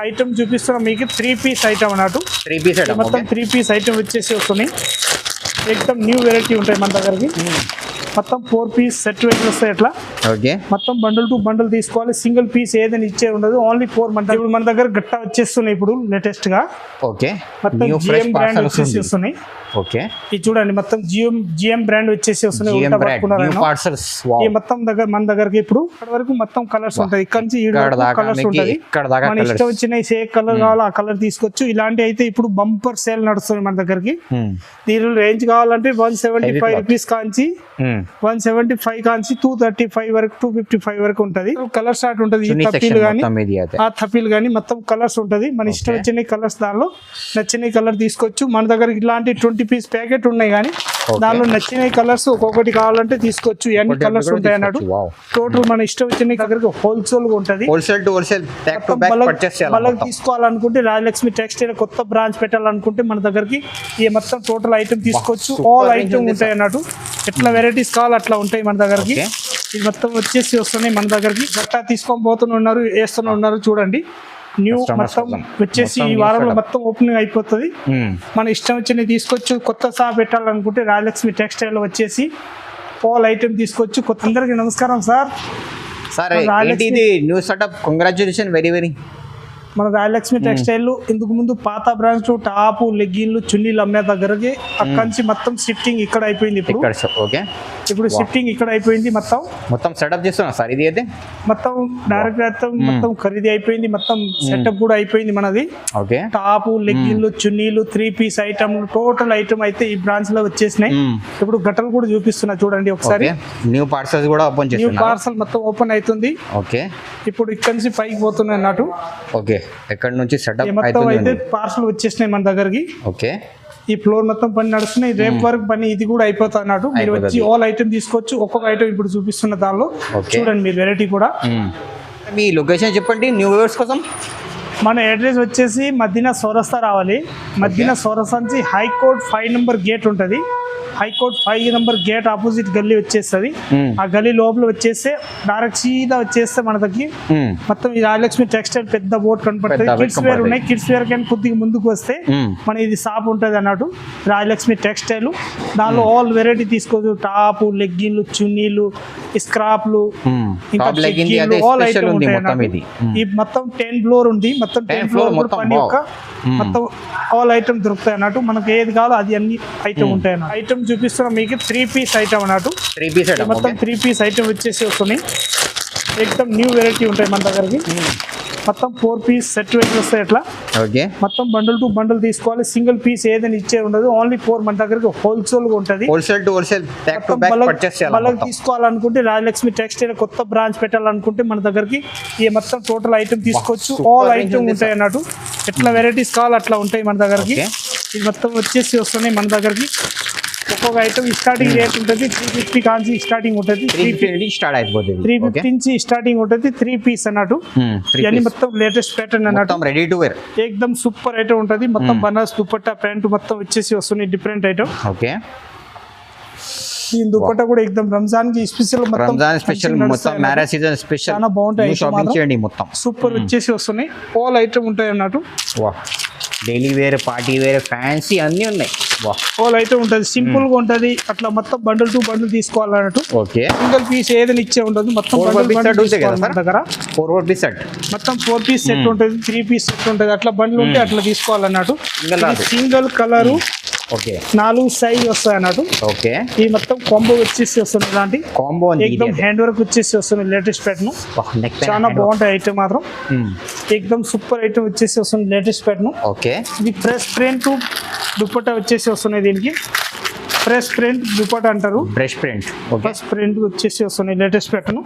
Item చూపిస్తున్నా మీకు 3 piece item అన్నట్టు. 3 పీస్ ఐటమ్ మొత్తం 3 పీస్ ఐటమ్ వచ్చేసి వస్తున్నాయి. ఎక్దమ్ న్యూ వెరైటీ ఉంటాయి మన దగ్గరకి. మొత్తం 4 పీస్ సెట్ వెయిట్ వస్తాయి. ఎట్లా ఓకే మొత్తం బండల్ టు బండల్ తీసుకోవాలి. సింగిల్ పీస్ ఏదైనా ఇచ్చే ఉండదు. Only 4 month. ఇప్పుడు మన దగ్గర గట్టా వచ్చేస్తున్నాయి ఇప్పుడు లేటెస్ట్ గా. ఓకే మొత్తం జిఎం బ్రాండ్ వచ్చేసి వస్తున్నాయి. ఓకే ఇది చూడండి మొత్తం జిఎం బ్రాండ్ వచ్చేసి వస్తున్నాయి. ఈ మొత్తం దగ్గర మన దగ్గరకి ఇప్పుడు ఇక్కడ వరకు మొత్తం కలర్స్ ఉంటాయి. ఇక్కడ నుంచి కలర్స్ ఉంటాయి. మన ఇష్టం వచ్చిన ఏ కలర్ కావాలో ఆ కలర్ తీసుకోవచ్చు. ఇలాంటి అయితే ఇప్పుడు బంపర్ సేల్ నడుస్తుంది మన దగ్గరకి. దీని రేంజ్ కావాలంటే 175 రూపీస్ కాంచి 175 కాంచి 235 వరకు 255 వరకు ఉంటది. కలర్ స్టార్ట్ ఉంటది. ఈ తప్పీలు కానీ ఆ తప్పీలు కానీ మొత్తం కలర్స్ ఉంటది. మన ఇష్టం వచ్చిన కలర్స్ దానిలో నచ్చిన కలర్ తీసుకోవచ్చు. మన దగ్గర ఇలాంటి 20 పీస్ ప్యాకెట్ ఉన్నాయి కానీ దానిలో నచ్చిన కలర్స్ ఒక్కొక్కటి కావాలంటే తీసుకోవచ్చు. ఎన్ని కలర్స్ ఉంటాయి అన్నట్టు. టోటల్ మన ఇష్టం వచ్చిన దగ్గరకు హోల్సేల్ గా ఉంటది. మళ్ళీ తీసుకోవాలనుకుంటే రాజలక్ష్మి టెక్స్టైల్ కొత్త బ్రాంచ్ పెట్టాలనుకుంటే మన దగ్గరికి ఈ మొత్తం టోటల్ ఐటమ్ తీసుకోవచ్చు. ఆల్ ఐటమ్ ఉంటాయి అన్నట్టు. ఎట్లా వెరైటీస్ కావాలి అట్లా ఉంటాయి మన దగ్గరికి. ఇది మొత్తం వచ్చేసి వస్తున్నాయి మన దగ్గరికి. గట్టా తీసుకొని పోతున్నారు, వేస్తూనే ఉన్నారు. చూడండి న్యూ మొత్తం వచ్చేసి ఈ వారంలో మొత్తం ఓపెనింగ్ అయిపోతుంది. మన ఇష్టం వచ్చిన తీసుకోవచ్చు. కొత్త షాప్ పెట్టాలనుకుంటే రాజలక్ష్మి టెక్స్టైల్ వచ్చేసి ఆల్ ఐటమ్ తీసుకోవచ్చు. అందరికి నమస్కారం sir. New setup congratulation very very. మన రాజలక్ష్మి టెక్స్టైల్ ఇందుకు ముందు పాత బ్రాంచ్ టాపు లెగ్గిన్లు చున్నీలు అమ్మే దగ్గరకి అక్కడి నుంచి మొత్తం షిఫ్టింగ్ ఇక్కడ అయిపోయింది. ఇప్పుడు షిఫ్టింగ్ ఇక్కడ అయిపోయింది. మొత్తం సెటప్ చేస్తున్నా సార్. ఇది అయితే మొత్తం డైరెక్ట్ మొత్తం ఖరీదు అయిపోయింది. మొత్తం సెటప్ కూడా అయిపోయింది మనది. టాపు లెగ్గిన్లు చున్నీలు 3 పీస్ ఐటమ్ టోటల్ ఐటమ్ అయితే ఈ బ్రాంచ్ లో వచ్చేసినాయి. ఇప్పుడు గట్టలు కూడా చూపిస్తున్నా చూడండి ఒకసారి. న్యూ పార్సల్ కూడా ఓపెన్ చేస్తున్నా. న్యూ పార్సల్ మొత్తం ఓపెన్ అవుతుంది. ఇప్పుడు ఇక్కడ నుంచి పైకి పోతున్నాయి అన్నట్టు. ఎక్కడ నుంచి సెటప్ అయితే పార్సల్ వచ్చేసినాయి మన దగ్గరికి. ఈ ఫ్లోర్ మొత్తం పని నడుస్తున్నాయి. రేపు వరకు పని ఇది కూడా అయిపోతుంది అన్నట్టు. మీరు వచ్చి ఆల్ ఐటమ్ తీసుకోవచ్చు. ఒక్కొక్క ఐటమ్ ఇప్పుడు చూపిస్తున్న దానిలో చూడండి మీరు వెరైటీ కూడా. మీ లొకేషన్ చెప్పండి న్యూ వ్యూవర్స్ కోసం. మన అడ్రస్ వచ్చేసి మదీనా చౌరస్తా రావాలి. మదీనా చౌరస్తా నుంచి హైకోర్ట్ 5 నెంబర్ గేట్ ఉంటుంది. హైకోర్ట్ 5 నెంబర్ గేట్ ఆపోజిట్ గల్లీ వచ్చేస్తుంది. ఆ గల్లీ లోపల వచ్చేస్తే డైరెక్ట్ సీదా వచ్చేస్తే మన దగ్గర మొత్తం ఈ రాజలక్ష్మి టెక్స్టైల్ పెద్ద బోర్డు కనపడుతుంది. కిడ్స్ వేర్ ఉన్నాయి. కిడ్స్ వేర్ కానీ కొద్దిగా ముందుకు వస్తే మన ఇది షాప్ ఉంటుంది అన్నట్టు రాజలక్ష్మి టెక్స్టైల్. దానిలో ఆల్ వెరైటీ తీసుకోవచ్చు. టాపు లెగ్గిన్లు చున్నీలు స్క్రాప్లు ఇంకా ఆల్ ఐటమ్ ఉంటాయి అన్నట్టు. ఈ మొత్తం 10 ఫ్లోర్ ఉంది. మొత్తం 10 ఫ్లోర్ పని యొక్క మొత్తం ఆల్ ఐటమ్ దొరుకుతాయి అన్నట్టు. మనకు ఏది కావాలో అది అన్ని ఐటమ్ ఉంటాయి అన్నట్టు. ఐటమ్ చూపిస్తున్నా మీకు 3 పీస్ ఐటమ్ అన్నట్టు. మొత్తం 3 పీస్ ఐటమ్ వచ్చేసి వస్తున్నాయి. ఎక్దమ్ న్యూ వెరైటీ ఉంటాయి మన దగ్గరకి. మొత్తం 4 పీస్ సెట్ వెయిట్ వస్తాయి. ఎట్లా మొత్తం బండల్ టు బండల్ తీసుకోవాలి. సింగిల్ పీస్ ఏదైనా ఇచ్చే ఉండదు. ఓన్లీ 4 మన దగ్గరకి హోల్సేల్ గా ఉంటది. మళ్ళీ తీసుకోవాలనుకుంటే రాజలక్ష్మి టెక్స్టైల్ కొత్త బ్రాంచ్ పెట్టాలనుకుంటే మన దగ్గరికి ఈ మొత్తం టోటల్ ఐటమ్ తీసుకోవచ్చు. ఆల్ ఐటమ్ ఉంటాయి అన్నట్టు. ఎట్లా వెరైటీస్ కావాలి అట్లా ఉంటాయి మన దగ్గరకి. ఇది మొత్తం వచ్చేసి వస్తున్నాయి మన దగ్గరకి. ఒక్కొక్క ఐటమ్ స్టార్టింగ్ రేట్ ఉంటుంది 350 కాంచి స్టార్టింగ్ ఉంటుంది. 350 నుంచి స్టార్టింగ్ ఉంటుంది. 3 పీస్ అన్నట్టు. ఇవన్నీ మొత్తం లేటెస్ట్ ప్యాటర్న్ అన్నట్టు. రెడీ టు వేర్ ఎక్దమ్ సూపర్ ఐటమ్ ఉంటుంది. మొత్తం బనారస్ దుపట్టా ప్యాంట్ మొత్తం వచ్చేసి వస్తున్నాయి. Different item. ఈ దుపట్టా కూడా ఎక్దమ్ రంజాన్ కి స్పెషల్. మ్యారేజ్ సీజన్ స్పెషల్ చాలా బాగుంటాయి. సూపర్ వచ్చేసి వస్తున్నాయి. ఆల్ ఐటమ్ ఉంటాయి అన్నట్టు. Daily wear party wear fancy అన్ని ఉన్నాయి. ఆల్ ఐటమ్ ఉంటుంది. సింపుల్ గా ఉంటది. అట్లా మొత్తం బండల్ టు బండల్ తీసుకోవాలన్నట్టు. సింగిల్ పీస్ ఏదైనా ఇచ్చే ఉంటుంది. మొత్తం దగ్గర మొత్తం 4 పీస్ సెట్ ఉంటుంది. 3 పీస్ సెట్ ఉంటుంది. అట్లా బండ్లు ఉంటే అట్లా తీసుకోవాలన్నట్టు. సింగిల్ కలరు 4 సైజ్ వస్తాయి అన్నట్టు. ఈ మొత్తం కాంబో వచ్చేసి వస్తుంది. ఇలాంటి కాంబో ఎక్దమ్ హ్యాండ్ వర్క్ వచ్చేసి వస్తుంది. లేటెస్ట్ ప్యాటర్న్ చాలా బాగుంటాయి ఐటమ్ మాత్రం. ఎక్దమ్ సూపర్ ఐటమ్ వచ్చేసి వస్తుంది. Latest pattern. ఇది ప్రెస్ ప్రింట్ దుపట్టా వచ్చేసి వస్తున్నాయి. దీనికి ప్రెస్ ప్రింట్ దుపట్టా అంటారు. ప్రెస్ ప్రింట్ వచ్చేసి వస్తున్నాయి. లేటెస్ట్ ప్యాటర్న్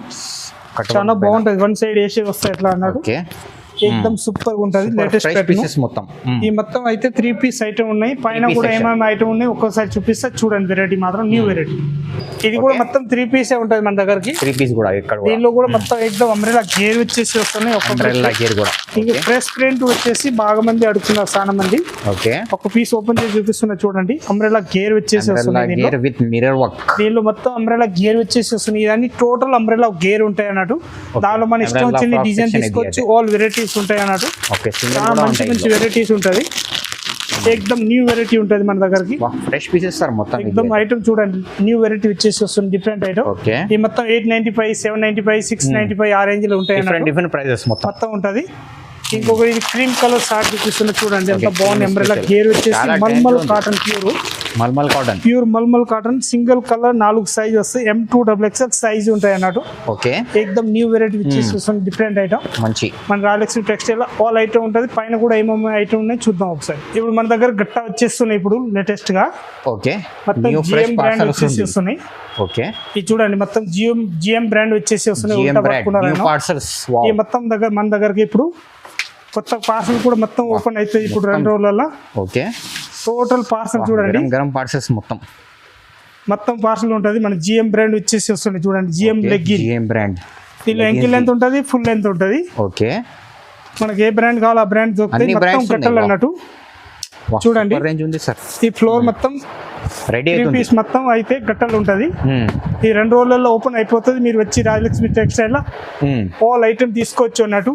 చాలా బాగుంటది. 1 సైడ్ వేసి వస్తాయి ఎట్లా అన్నాడు. ఎక్దమ్ సూపర్ ఉంటుంది. లేటెస్ట్ ప్యాటర్న్ మొత్తం. ఈ మొత్తం అయితే 3 పీస్ ఐటమ్ ఉన్నాయి. పైన కూడా ఏమేమి ఐటమ్ ఉన్నాయి ఒక్కోసారి చూపిస్తా చూడండి. వెరైటీ మాత్రం న్యూ వెరైటీ. ఇది కూడా మొత్తం 3 పీసే ఉంటుంది మన దగ్గరకి. దీనిలో కూడా మొత్తం ఎక్దమ్ అంబ్రెలా గేర్ వచ్చేసి వస్తున్నాయి. ఇంకా ప్రెస్ ప్రింట్ వచ్చేసి బాగా మంది అడుగుతున్నారు. చాలా మంది. ఒక పీస్ ఓపెన్ చేసి చూపిస్తున్నా చూడండి. అంబ్రెలా గేర్ వచ్చేసి వస్తున్నాయి. దీనిలో మొత్తం అంబ్రెలా గేర్ వచ్చేసి వస్తున్నాయి. ఇవన్నీ టోటల్ అంబ్రెలా గేర్ ఉంటాయి అన్నట్టు. దానిలో మన ఇష్టం వచ్చిన డిజైన్ తీసుకోవచ్చు. ఆల్ వెరైటీస్ వెరైటీస్ ఉంటాయి అన్నట్టు. ఓకే, సింగిల్ చాలా కూడా మంచి ఉంటాయి. మంచి వెరైటీస్ ఉంటుంది. ఎక్దమ్ న్యూ వెరైటీ ఉంటుంది మన దగ్గరికి. ఫ్రెష్ పీసెస్ సార్ మొత్తం. ఎక్దమ్ ఐటమ్ చూడండి, న్యూ వెరైటీ వచ్చేసి వస్తుంది, డిఫరెంట్ ఐటమ్. ఓకే, ఈ మొత్తం 895, 795, 695 ఆ రేంజ్ లో ఉంటాయి అన్నట్టు. డిఫరెంట్ ప్రైజెస్ మొత్తం ఉంటుంది. ఇంకొకటి ఇది క్రీమ్ కలర్ షార్ట్ చూపిస్తున్నా చూడండి, ఎంత బాగుంది. ఎంబ్రెల్లా గేర్ వచ్చేసి mulmul cotton, pure mulmul cotton, single colour 4 size వస్తాయి. M2XXL సైజ్ ఉంటాయి అన్నట్టు. ఓకే, ఎక్దమ్ న్యూ వెరైటీ వచ్చేసి వస్తుంది, డిఫరెంట్ ఐటమ్. మంచి మన రాయలక్ష్మి టెక్స్టైల్ ఆల్ ఐటమ్ ఉంటుంది. పైన కూడా ఏమేమి ఐటమ్ ఉన్నాయి చూద్దాం ఒకసారి. ఇప్పుడు మన దగ్గర గట్టా వచ్చేస్తున్నాయి ఇప్పుడు లేటెస్ట్ గా. ఓకే, మొత్తం జిఎం బ్రాండ్ వచ్చేసి వస్తున్నాయి. ఓకే, ఇది చూడండి, మొత్తం జిఎం బ్రాండ్ వచ్చేసి వస్తున్నాయి. ఈ మొత్తం దగ్గర మన దగ్గరకి ఇప్పుడు కొత్త పార్సల్ కూడా మొత్తం ఓపెన్ అవుతుంది ఇప్పుడు 2 రోజులలో. ఓకే, టోటల్ పార్సల్ చూడండి, గరం పార్సల్స్ మొత్తం పార్సల్ ఉంటుంది. మన జిఎం బ్రాండ్ వచ్చేసి వస్తుంది చూడండి, జిఎం లెగ్గిన్. జిఎం బ్రాండ్ దీనిలో ఎంకిల్ లెంత్ ఉంటుంది, ఫుల్ లెంత్ ఉంటుంది. ఓకే, మనకి ఏ బ్రాండ్ కావాలో ఆ బ్రాండ్ దొరుకుతాయి. మొత్తం కట్టాలి అన్నట్టు. చూడండి రేంజ్ ఉంది సార్. ఈ ఫ్లోర్ మొత్తం రెడీ పీస్ మొత్తం అయితే గట్టలు ఉంటుంది. ఈ 2 రోజులలో ఓపెన్ అయిపోతుంది. మీరు వచ్చి రాజలక్ష్మి టెక్స్టైల్ ఆల్ ఐటమ్ తీసుకోవచ్చు అన్నట్టు.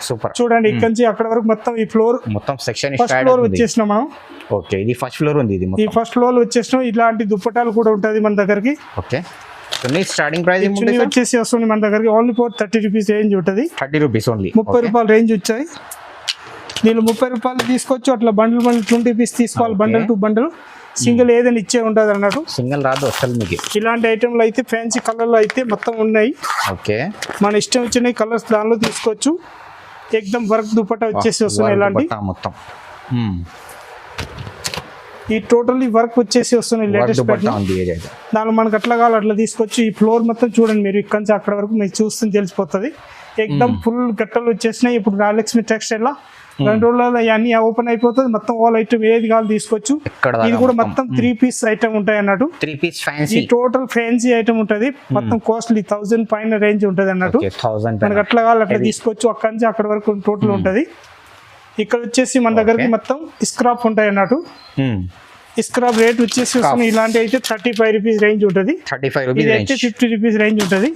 సూపర్. చూడండి ఇక్కడ నుంచి అక్కడ వరకు మొత్తం ఈ ఫ్లోర్ మొత్తం సెక్షన్ ఫస్ట్ ఫ్లోర్ వచ్చేసినాం మనం. ఓకే, ఇది ఫస్ట్ ఫ్లోర్ ఉంది. ఈ ఫస్ట్ ఫ్లోర్ వచ్చేసినాం. ఇలాంటి దుప్పటాలు కూడా ఉంటుంది మన దగ్గరికి. ఓకే, స్టార్టింగ్ ప్రైస్ వచ్చేసి వస్తుంది మన దగ్గరికి ఓన్లీ ఫర్ 30 రూపీస్ రేంజ్ ఉంటుంది. 30 రూపీస్ ఓన్లీ. 30 రూపాయలు రేంజ్ వచ్చాయి. దీనిలో 30 రూపాయలు తీసుకోవచ్చు. అట్లా బండిల్ 20 పీస్ తీసుకోవాలి. బండిల్ టు బండిల్, సింగిల్ ఏదైనా ఇచ్చే ఉంటుంది అన్నట్టు. సింగిల్ రాదు అసలు మీకు. ఇలాంటి ఐటమ్లు అయితే ఫ్యాన్సీ కలర్లో అయితే మొత్తం ఉన్నాయి. ఓకే, మన ఇష్టం వచ్చిన కలర్స్ దానిలో తీసుకోవచ్చు. ఎక్దమ్ వర్క్ దుపట్టా వచ్చేసి వస్తున్నాయి. ఇలాంటి మొత్తం ఈ టోటల్లీ వర్క్ వచ్చేసి వస్తున్నాయి. లేటెస్ట్ దానిలో మనకు అట్లా కావాలి అట్లా తీసుకోవచ్చు. ఈ ఫ్లోర్ మొత్తం చూడండి, మీరు ఇక్కడ నుంచి అక్కడ వరకు మీరు చూస్తుంది తెలిసిపోతుంది. ఎక్దమ్ ఫుల్ గట్టలు వచ్చేసినాయి ఇప్పుడు రాయలక్ష్మి టెక్స్టైల్ లో. 2 రోజులలో అన్ని ఓపెన్ అయిపోతుంది. మొత్తం ఆల్ ఐటమ్ ఏది కావాలి తీసుకోవచ్చు. ఇది కూడా మొత్తం 3 పీస్ ఐటమ్ ఉంటాయి అన్నట్టు. 3 piece fancy, total fancy item ఉంటుంది. మొత్తం కాస్ట్లీ 1000 పైన రేంజ్ ఉంటుంది అన్నట్టు. మనకు అట్లా కావాలి అట్లా తీసుకోవచ్చు. అక్కడి నుంచి అక్కడ వరకు టోటల్ ఉంటుంది. ఇక్కడ వచ్చేసి మన దగ్గరికి మొత్తం స్క్రాప్ ఉంటాయి అన్నట్టు. స్క్రాప్ రేట్ వచ్చేసి ఇలాంటి అయితే 35 రూపీస్ రేంజ్ ఉంటుంది. 50 రూపీస్ రేంజ్ ఉంటుంది.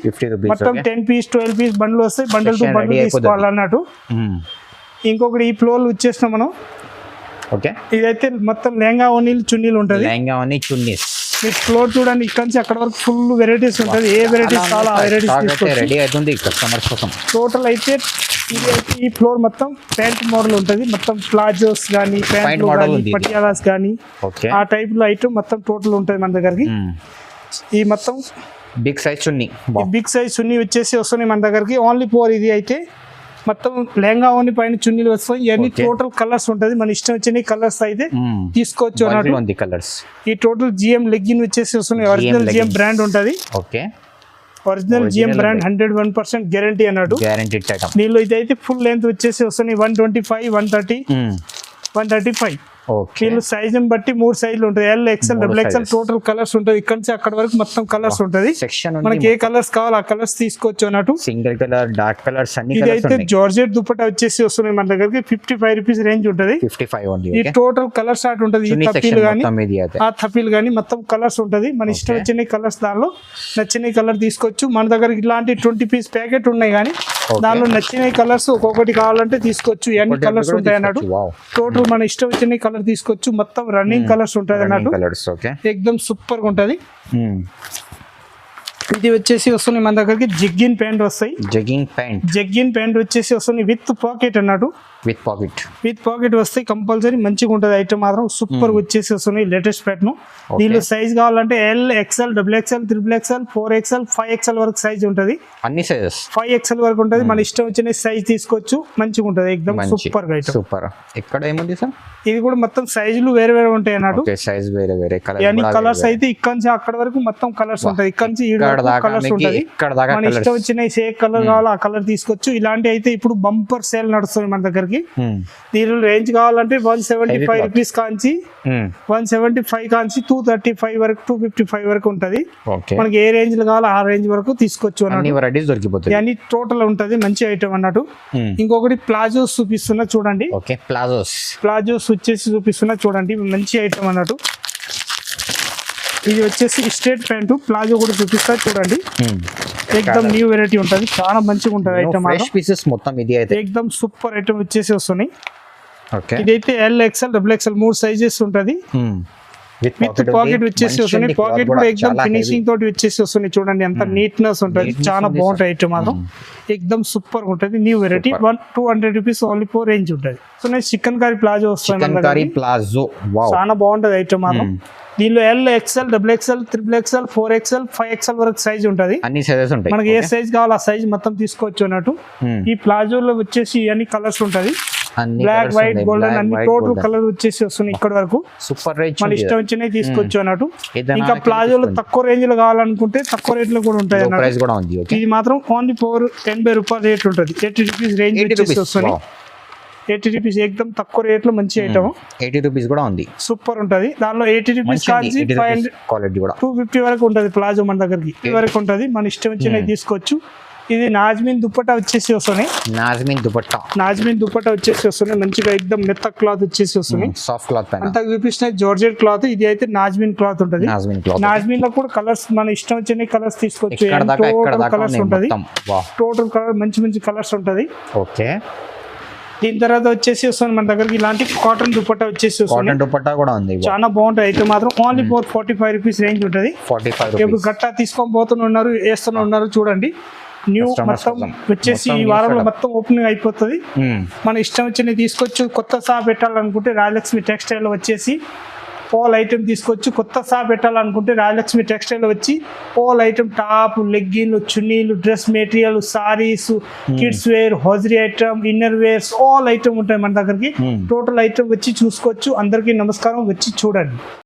మొత్తం 10 పీస్ 12 పీస్ బండ్లు వస్తాయి. బండిల్ టు బండిల్ తీసుకోవాలన్నట్టు. ఇంకొకటి ఈ ఫ్లోర్ వచ్చేసిన మనం. ఓకే, ఇదైతే మొత్తం లెహంగా ఓనీలు చున్నీలు ఉంటుంది. ఈ ఫ్లోర్ చూడండి, ఇక్కడ నుంచి అక్కడ వరకు ఫుల్ వెరైటీస్ ఉంటుంది. ఏ వెరైటీస్ కావాలో ఆ వెరైటీస్ రెడీ అవుతుంది కస్టమర్స్ కోసం. టోటల్ అయితే ఇది అయితే ఈ ఫ్లోర్ మొత్తం ప్యాంట్ మోడల్ ఉంటుంది. మొత్తం ప్లాజోస్ కానీ ప్యాంట్లు కానీ పటియాలాస్ కానీ ఆ టైప్ లో ఐటమ్ మొత్తం టోటల్ ఉంటుంది మన దగ్గరికి. ఈ మొత్తం బిగ్ సైజ్ చున్నీ వచ్చేసి వస్తున్నాయి మన దగ్గరికి. ఓన్లీ ఫోర్ ఇది అయితే మొత్తం లెహంగా ఓన్లీ పైన చున్నీలు వస్తాయి. ఇవన్నీ టోటల్ కలర్స్ ఉంటుంది. మన ఇష్టం వచ్చిన కలర్స్ అయితే తీసుకోవచ్చు అన్నట్టు. ఈ టోటల్ జిఎం లెగ్గిన్ వచ్చేసి వస్తున్నాయి. ఒరిజినల్ జిఎం బ్రాండ్ ఉంటుంది. Okay, original GM brand 101% guarantee అన్నట్టు. దీనిలో ఇదైతే ఫుల్ లెంత్ వచ్చేసి వస్తున్నాయి 125, 130, 135. వీళ్ళు సైజ్ బట్టి 3 సైజులు ఉంటాయి. L, XL, XXL total colours ఉంటుంది. ఇక్కడ నుంచి అక్కడ వరకు మొత్తం కలర్స్ ఉంటుంది. మనకి ఏ కలర్స్ కావాలో ఆ కలర్స్ తీసుకోవచ్చు అన్నట్టు. సింగిల్ కలర్, డార్క్ కలర్స్ అన్ని. ఇదైతే జార్జెట్ దుపట్టా వచ్చేసి వస్తున్నాయి మన దగ్గరికి. 55 రూపీస్ రేంజ్ ఉంటుంది. ఈ టోటల్ కలర్ షార్ట్ ఉంటుంది. ఈ తప్పీలు కానీ ఆ తప్పీలు కానీ మొత్తం కలర్స్ ఉంటుంది. మన ఇష్టం వచ్చిన కలర్స్ దానిలో నచ్చిన కలర్ తీసుకోవచ్చు. మన దగ్గర ఇలాంటి 20 పీస్ ప్యాకెట్ ఉన్నాయి కానీ దానిలో నచ్చిన కలర్స్ ఒక్కొక్కటి కావాలంటే తీసుకోవచ్చు. అన్ని కలర్స్ ఉంటాయి అన్నట్టు. టోటల్ మన ఇష్టం వచ్చిన కలర్ తీసుకోవచ్చు. మొత్తం రన్నింగ్ కలర్స్ ఉంటాయి అన్నట్టు. ఎక్దమ్ సూపర్ గా ఉంటది. ఇది వచ్చేసి వస్తుంది మన దగ్గరికి జగ్గిన్ ప్యాంట్ వస్తాయి. జగ్గిన్ ప్యాంట్ వచ్చేసి వస్తుంది విత్ పాకెట్ అన్నట్టు. విత్ పాకెట్ వస్తాయి కంపల్సరీ. మంచిగా ఉంటుంది ఐటమ్ మాత్రం సూపర్ వచ్చేసి వస్తున్నాయి. Latest pattern. దీనిలో సైజ్ కావాలంటే L, XL, XXL, XXL, 4XL, 5XL వరకు సైజ్ ఉంటుంది. అన్ని సైజెస్ 5XL వరకు ఉంటుంది. మన ఇష్టం వచ్చిన సైజ్ తీసుకోవచ్చు. మంచిగా ఉంటుంది. ఎక్దమ్ సూపర్ గా ఐటమ్. సూపర్. ఇక్కడ ఏముంది సార్? ఇది కూడా మొత్తం సైజులు వేరే వేరే ఉంటాయి అన్నట్టు. సైజ్ వేరే వేరే అన్ని కలర్స్ అయితే ఇక్కడ నుంచి అక్కడ వరకు మొత్తం కలర్స్ ఉంటాయి. ఇక్కడ నుంచి కలర్స్ ఉంటుంది. మన ఇష్టం వచ్చిన ఏ కలర్ కావాలో ఆ కలర్ తీసుకోవచ్చు. ఇలాంటి అయితే ఇప్పుడు బంపర్ సేల్ నడుస్తుంది మన దగ్గరికి. దీనిలో రేంజ్ కావాలంటే 175 రూపీస్ కాంచి 175 కాంచి 235 వరకు 255 వరకు ఉంటది. మనకి ఏ రేంజ్ లో కావాలో ఆ రేంజ్ వరకు తీసుకోవచ్చు అన్నట్టు. అన్ని టోటల్ ఉంటది. మంచి ఐటమ్ అన్నట్టు. ఇంకొకటి ప్లాజోస్ చూపిస్తున్నా చూడండి. ప్లాజోస్ వచ్చేసి చూపిస్తున్నా చూడండి. మంచి ఐటమ్ అన్నట్టు. ఇది వచ్చేసి స్ట్రేట్ ప్యాంటు ప్లాజో కూడా చూపిస్తా చూడండి. ఎక్దమ్ న్యూ వెరైటీ ఉంటుంది, చాలా మంచిగా ఉంటుంది ఐటమ్. ఫ్రెష్ పీసెస్ మొత్తం ఇది అయితే ఎక్దమ్ సూపర్ ఐటమ్ వచ్చేసి వస్తున్నాయి. ఓకే, ఇదైతే XL, XXL 3 సైజెస్ ఉంటుంది. విత్ పాకెట్ వచ్చేసి వస్తున్నాయి. పాకెట్ కూడా ఎక్దమ్ ఫినిషింగ్ తోటి వచ్చేసి వస్తున్నాయి. చూడండి ఎంత నీట్నెస్ ఉంటుంది, చాలా బాగుంటుంది ఐటమ్ మాత్రం. ఎక్దమ్ సూపర్ ఉంటుంది, new variety. 200 rupees only 4 range ఉంటుంది. సో నేను చికెన్ కర్రీ ప్లాజో వస్తాను, ప్లాజో చాలా బాగుంటుంది ఐటమ్ మాత్రం. దీనిలో XL, XXL, XXL, 4XL, 5XL వరకు సైజ్ ఉంటుంది. అన్ని సైజెస్ ఉంటాయి. మనకి ఏ సైజ్ కావాలో ఆ సైజ్ మొత్తం తీసుకోవచ్చు అన్నట్టు. ఈ ప్లాజోలో వచ్చేసి అన్ని కలర్స్ ఉంటుంది, బ్లాక్, వైట్, గోల్డెన్ అన్ని టోటల్ కలర్ వచ్చేసి వస్తున్నాయి ఇక్కడ వరకు. సూపర్ రేంజ్, మన ఇష్టం వచ్చినవి తీసుకోవచ్చు అన్నట్టు. ఇంకా ప్లాజోలో తక్కువ రేంజ్ లో కావాలనుకుంటే తక్కువ రేట్ లో కూడా ఉంటాయి అన్నట్టు. ఇది మాత్రం ఓన్లీ 480 రూపాయలు రేట్ ఉంటుంది. 80 రూపీస్ రేంజ్ వచ్చేసి వస్తుంది. 80 రూపీస్ ఎక్దమ్ తక్కువ రేట్ లో మంచి ఐటమ్. 80 రూపీస్ కూడా ఉంది, సూపర్ ఉంటుంది. దానిలో 80 రూపీస్ కాల్చి 500 క్వాలిటీ కూడా 250 వరకు ఉంటుంది. ప్లాజో మన దగ్గరికి ఈ వరకు ఉంటుంది, మన ఇష్టం వచ్చినవి తీసుకోవచ్చు. ఇది నాజ్మిన్ దుపట్టా వచ్చేసి వస్తున్నాయి. నాజ్మిన్ దుపట్టా వచ్చేసి వస్తున్నాయి. మంచిగా ఎక్దమ్ మెత్త క్లాత్ వచ్చేసి వస్తున్నాయి. సాఫ్ట్ క్లాత్ అంతా చూపించిన జార్జెట్ క్లాత్. ఇది అయితే నాజ్మిన్ క్లాత్ ఉంటుంది. నాజ్మిన్ లో కూడా కలర్స్ మన ఇష్టం వచ్చిన కలర్స్ తీసుకోవచ్చు. టోటల్ కలర్స్ ఉంటుంది, టోటల్ కలర్ మంచి మంచి కలర్స్ ఉంటుంది. ఓకే, దీని తర్వాత వచ్చేసి వస్తుంది మన దగ్గరికి ఇలాంటి కాటన్ దుపట్టా వచ్చేసి వస్తుంది. కాటన్ దుపట్టా కూడా ఉంది, చాలా బాగుంటుంది అయితే మాత్రం. ఓన్లీ 45 రూపీస్ రేంజ్ ఉంటుంది. 45 ఇప్పుడు గట్టా తీసుకొని పోతున్నారు, వేస్తున్నారు చూడండి. న్యూ మొత్తం వచ్చేసి ఈ వారంలో మొత్తం ఓపెనింగ్ అయిపోతుంది. మన ఇష్టం వచ్చినవి తీసుకోవచ్చు. కొత్త షాప్ పెట్టాలనుకుంటే రాజలక్ష్మి టెక్స్టైల్ వచ్చేసి ఆల్ ఐటమ్ తీసుకోవచ్చు. కొత్త షాప్ పెట్టాలనుకుంటే రాజలక్ష్మి టెక్స్టైల్ వచ్చి ఆల్ ఐటమ్ టాప్, లెగ్గిన్లు, చున్నీలు, dress material, saris, kids wear, hosiery item, inner wears all item ఉంటాయి మన దగ్గరికి. టోటల్ ఐటమ్ వచ్చి చూసుకోవచ్చు. అందరికీ నమస్కారం, వచ్చి చూడండి.